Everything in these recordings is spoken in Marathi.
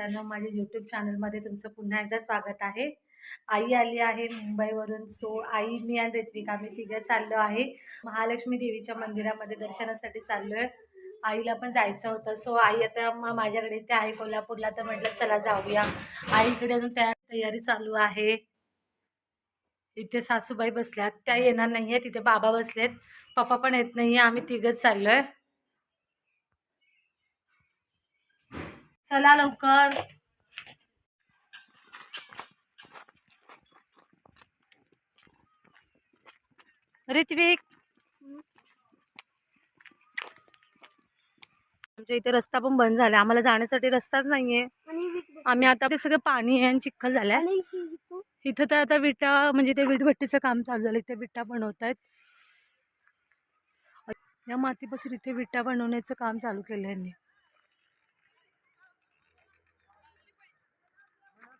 मित्रांनो, माझ्या यूट्यूब चॅनलमध्ये तुमचं पुन्हा एकदा स्वागत आहे। आई आली आहे मुंबईवरून। सो आई, मी आणि ऋत्विक आम्ही तिघे चाललो आहे महालक्ष्मी देवीच्या मंदिरामध्ये दर्शनासाठी चाललो आहे। आईला पण जायचं होतं। सो आई आता माझ्याकडे इथे आहे कोल्हापूरला, तर म्हटलं चला जाऊया। आईकडे अजून तयारी चालू आहे। इथे सासूबाई बसल्यात, त्या येणार नाहीये। तिथे बाबा बसलेत, पप्पा पण येत नाहीये। आम्ही तिघच चाललोय। चला लवकर। ऋत्विक, आमच्या इथे रस्ता पण बंद झाला, आम्हाला जाण्यासाठी रस्ताच नाहीये। आम्ही आता ते सगळं पाणी आहे आणि चिखल झालाय। इथं तर आता विटा, म्हणजे ते वीटभट्टीचं काम चालू झालं। इथे विटा बनवत आहेत। या मातीपासून इथे विटा बनवण्याचं काम चालू केलं यांनी।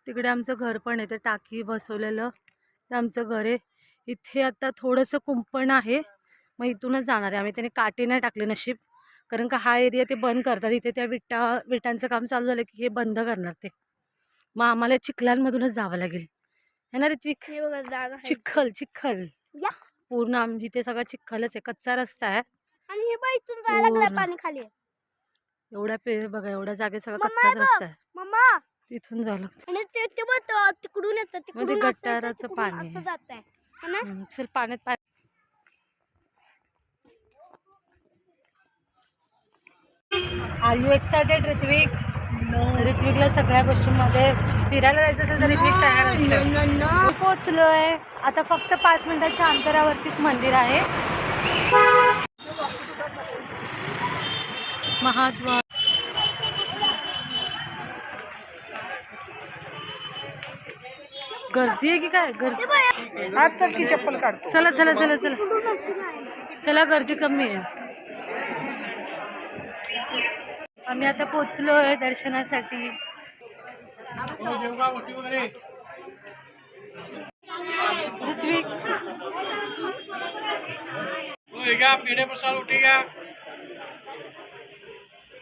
तिकडे आमचं घर पण आहे, ते टाकी बसवलेलं ते आमचं घर आहे। इथे आता थोडंसं कुंपण आहे, मग इथूनच जाणार आहे आम्ही। त्याने काटे नाही टाकले नशीब, कारण का हा एरिया ते बंद करतात। इथे त्या विटांचं काम चालू झालं की हे बंद करणार ते, मग आम्हाला चिखलांमधूनच जावं लागेल, है ना ऋत्विक? चिखल चिखल पूर्ण आम्ही इथे सगळा चिखलच आहे, कच्चा रस्ता आहे। आणि हे बघ इथून जायला लागलं पाणी खाली। एवढ्या बघा, एवढ्या जागेत सगळा कच्चाच रस्ता आहे। मम्मा तिथून जावं लागतं आणि ते तिकडून येतं, तिकडून गटाराचं पाणी असं जात आहे। चल पाण्यात आर यू एक्सायटेड ऋत्विक? ऋत्विकला सगळ्या गोष्टींमध्ये फिरायला जायचं असेल तर ऋत्विक तयार असतो। पोहोचलोय आता, फक्त 5 मिनिटाच्या अंतरावरतीच मंदिर आहे। महाद्वार गर्दी आहे की काय? गर्दी आज चल की चप्पल काढतो। चला चला चला चला चला, गर्दी कमी आहे। आम्ही आता पोचलोय दर्शनासाठी। ऋत्विक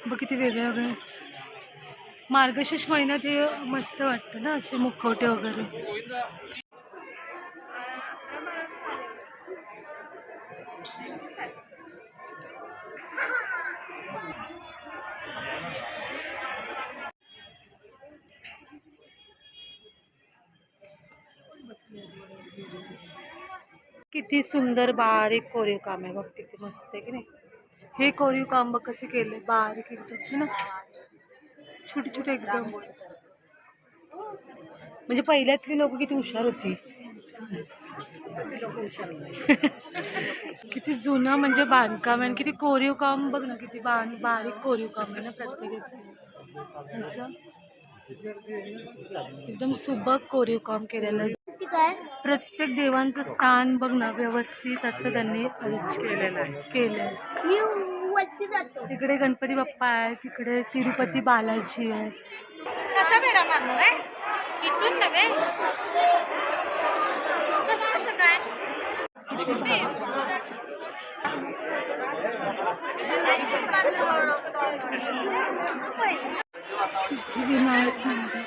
बघ किती वेगळं वेगळं। मार्गशीर्ष महिन्यात हे मस्त वाटतं ना, असे मुखवटे वगैरे। किती सुंदर बारीक कोरीव काम आहे बघ, किती मस्त आहे की नाही? हे कोरीव काम बघ कसे केले, बारीक एकदम ना, छोटे छोटे एकदम। म्हणजे पहिल्यातली लोक किती हुशार होती। किती जुनं म्हणजे बांधकाम आहे, किती कोरीव काम बघ ना, किती बारीक कोरीव काम आहे ना प्रत्येकाचं। असं एकदम सुबक कोरीव काम केलेलं आहे। प्रत्येक देवांचं स्थान बघ ना, व्यवस्थित असं त्यांनी केलेलं आहे। तिकडे गणपती बाप्पा आहे, तिकडे तिरुपती बालाजी आहे। कसा बेडा मारणार आहे इथून नव्हे, कसं काय? सिद्धिविनायक मंदिर।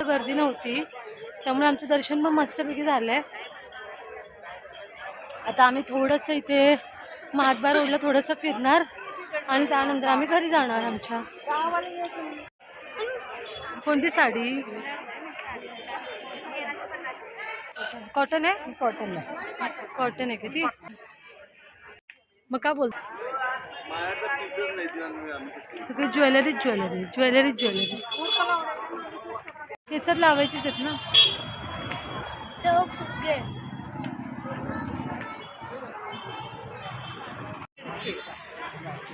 गर्दी नव्हती, त्यामुळे आमचं दर्शन पण मस्तपैकी झालंय। आता आम्ही थोडंसं इथे महाद्वार रोडला थोडंसं फिरणार आणि त्यानंतर आम्ही घरी जाणार आमच्या। कोणती साडी? कॉटन आहे? कॉटन आहे का ती? मग का बोलतो? सगळी ज्वेलरी केसात लावायचीच आहेत ना।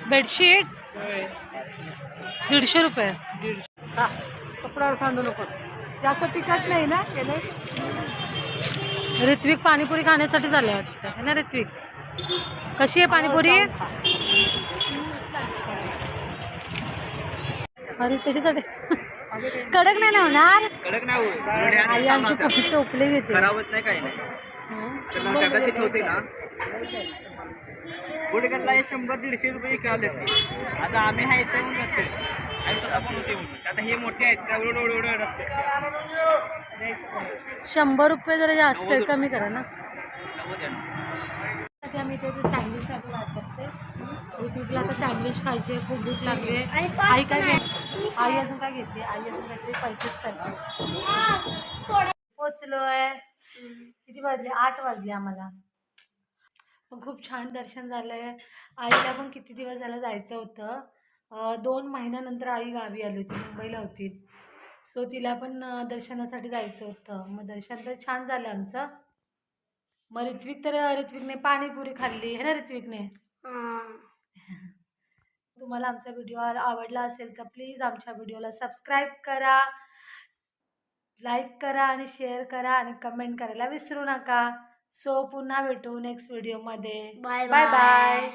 बेडशीट 150 रुपये। कपड्यावर सांडू नको, जास्त तिखट नाही ना केलं। ऋत्विक पाणीपुरी खाण्यासाठी झालं वाटतं, है ना ऋत्विक? कशी आहे पाणीपुरी? अरे त्याच्यासाठी कडक नाही ना होणार? कडक नाही, आई आमची कशी टोपले घेते, खराब होत नाही काही नाही। गुडगल्ला हे 100-150 रुपये विकायला देते. आता आम्ही आहे तर म्हणून जाते आम्ही स्वतः बनवते म्हणून. आता हे मोठे आहेत का एवढं असते. 100 रुपये जरा जास्त आहे, कमी करा ना. 90 आहे ना. आता आम्ही इथे सँडविचसाठी वाट बघते. ऋतिकला आता सँडविच खायचे, खूप भूक लागली आहे. आई काय घेते? आई अजून काय घेते? आई अजून काहीतरी परचेस करते. पोचलोय. किती वाजले? 8 वाजले आम्हाला. पण खूप छान दर्शन झालंय. आईला पण किती दिवस झालं जायचं होतं. 2 महिन्यानंतर आई गावी आली होती, मुंबईला होती. सो तिला पण दर्शनासाठी जायचं होतं. मग दर्शन तर छान झालं आमचं. मग ऋत्विकने पाणीपुरी खाल्ली है ना ऋत्विकने. तुम्हाला आमचा व्हिडिओ आवडला असेल तर प्लीज आमच्या व्हिडिओला सबस्क्राईब करा, लाईक करा आणि शेअर करा आणि कमेंट करायला विसरू नका. सो पुन्हा भेटू नेक्स्ट व्हिडिओमध्ये. Bye bye.